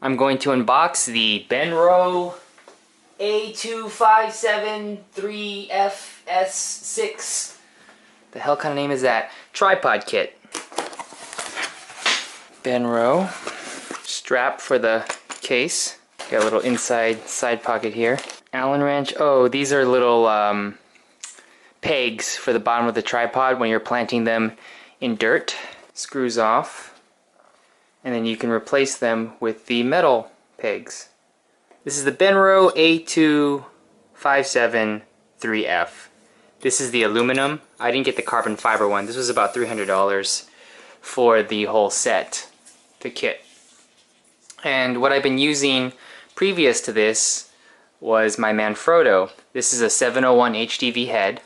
I'm going to unbox the Benro A2573F S6. The hell kind of name is that? Tripod kit. Benro. Strap for the case. Got a little inside side pocket here. Allen wrench. Oh, these are little pegs for the bottom of the tripod when you're planting them in dirt. Screws off. And then you can replace them with the metal pegs. This is the Benro A2573F. This is the aluminum. I didn't get the carbon fiber one. This was about $300 for the whole set, the kit. And what I've been using previous to this was my Manfrotto. This is a 701 HDV head.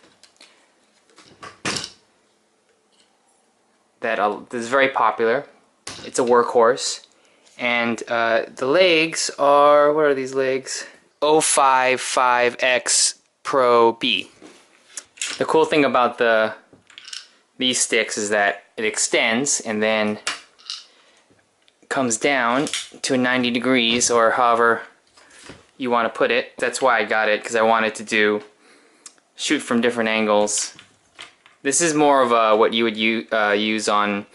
That is very popular. It's a workhorse. And the legs are, what are these legs? 055X Pro B. The cool thing about these sticks is that it extends and then comes down to 90 degrees, or however you want to put it. That's why I got it, because I wanted to shoot from different angles. This is more of what you would use on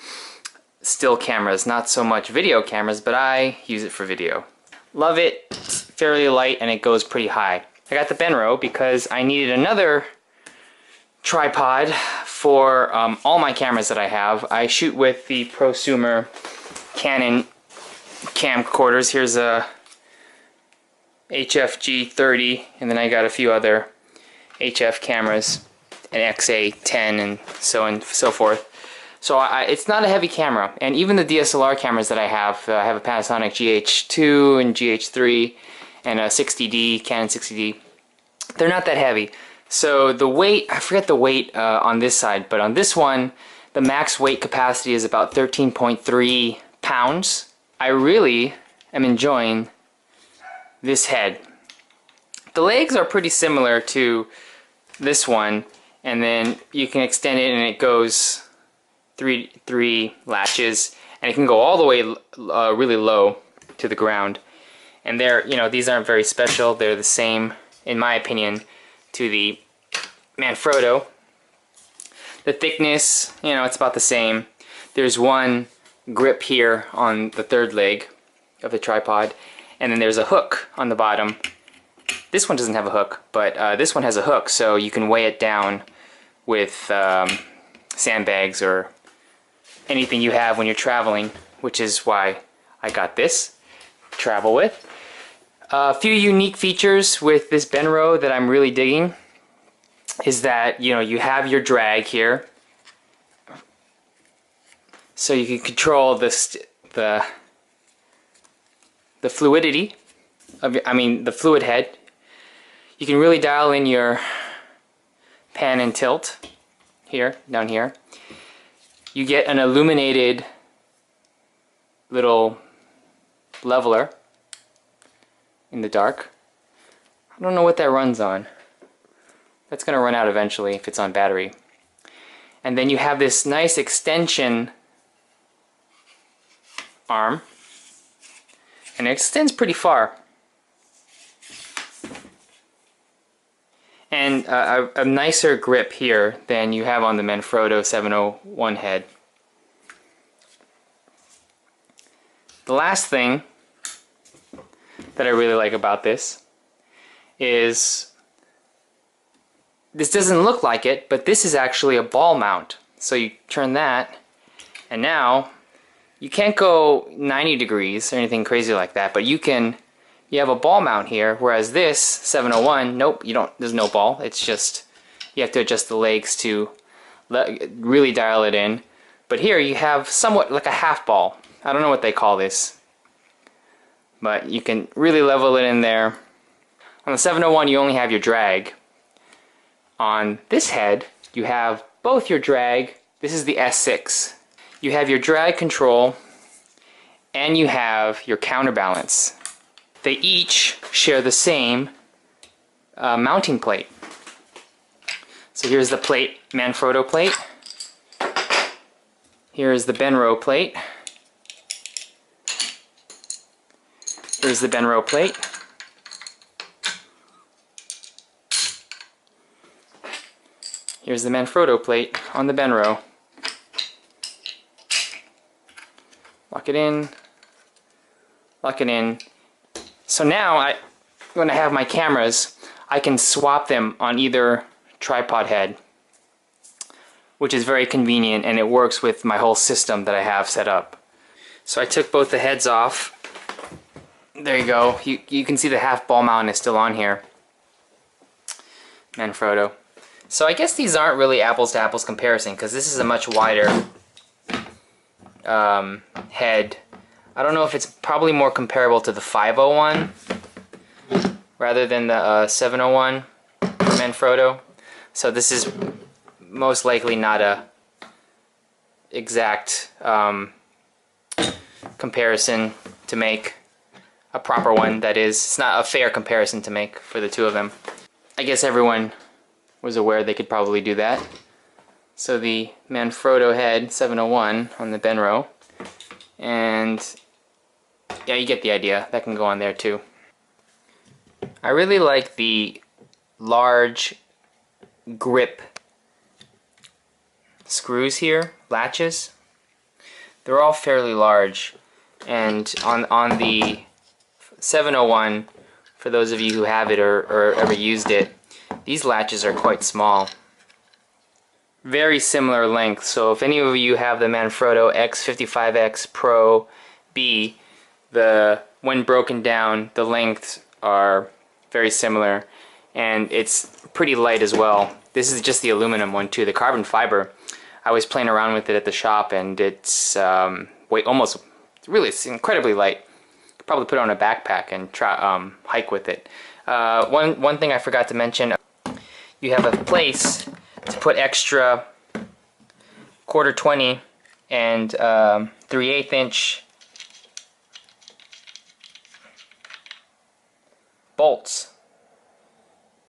still cameras, not so much video cameras, but I use it for video. Love it. It's fairly light and it goes pretty high. I got the Benro because I needed another tripod for all my cameras that I have. I shoot with the prosumer Canon camcorders. Here's a HFG 30, and then I got a few other HF cameras, an XA10 and so on and so forth. So it's not a heavy camera, and even the DSLR cameras that I have a Panasonic GH2 and GH3 and a 60D, Canon 60D. They're not that heavy. So the weight, I forget the weight on this side, but on this one, the max weight capacity is about 13.3 pounds. I really am enjoying this head. The legs are pretty similar to this one, and then you can extend it and it goes three latches, and it can go all the way really low to the ground. And these aren't very special. They're the same, in my opinion, to the Manfrotto. The thickness, it's about the same. There's one grip here on the third leg of the tripod, and then there's a hook on the bottom. This one doesn't have a hook, but this one has a hook, so you can weigh it down with sandbags or anything you have when you're traveling, which is why I got this to travel with. A few unique features with this Benro that I'm really digging is that you have your drag here, so you can control the fluidity of the fluid head. You can really dial in your pan and tilt here, down here. You get an illuminated little leveler in the dark. I don't know what that runs on. That's going to run out eventually if it's on battery. And then you have this nice extension arm, and it extends pretty far. And a nicer grip here than you have on the Manfrotto 701 head. The last thing that I really like about this is, this doesn't look like it, but this is actually a ball mount. So you turn that, and now you can't go 90 degrees or anything crazy like that, but you have a ball mount here, whereas this 701, nope, there's no ball. It's just, you have to adjust the legs to really dial it in. But here you have somewhat like a half ball. I don't know what they call this, but you can really level it in there. On the 701 you only have your drag. On this head you have both your drag. This is the S6. You have your drag control and you have your counterbalance. They each share the same mounting plate. So here's the plate, Manfrotto plate. Here's the Benro plate. Here's the Benro plate. Here's the Manfrotto plate on the Benro. Lock it in. Lock it in. So now when I have my cameras, I can swap them on either tripod head, which is very convenient, and it works with my whole system that I have set up. So I took both the heads off. There you go. You can see the half ball mount is still on here. Manfrotto. So I guess these aren't really apples to apples comparison, because this is a much wider head. I don't know if it's probably more comparable to the 501 rather than the 701 Manfrotto. So this is most likely not a exact comparison to make. A proper one, that is. It's not a fair comparison to make for the two of them. I guess everyone was aware they could probably do that. So the Manfrotto head 701 on the Benro, and yeah, you get the idea. That can go on there too. I really like the large grip screws here, latches. They're all fairly large, and on the 701, for those of you who have it or ever used it, these latches are quite small. Very similar length, so if any of you have the Manfrotto X55X Pro B, when broken down, the lengths are very similar, and it's pretty light as well. This is just the aluminum one too. The carbon fiber, I was playing around with it at the shop, and it's it's incredibly light. Could probably put it on a backpack and try hike with it. One thing I forgot to mention, you have a place to put extra 1/4 and 3/8 inch bolts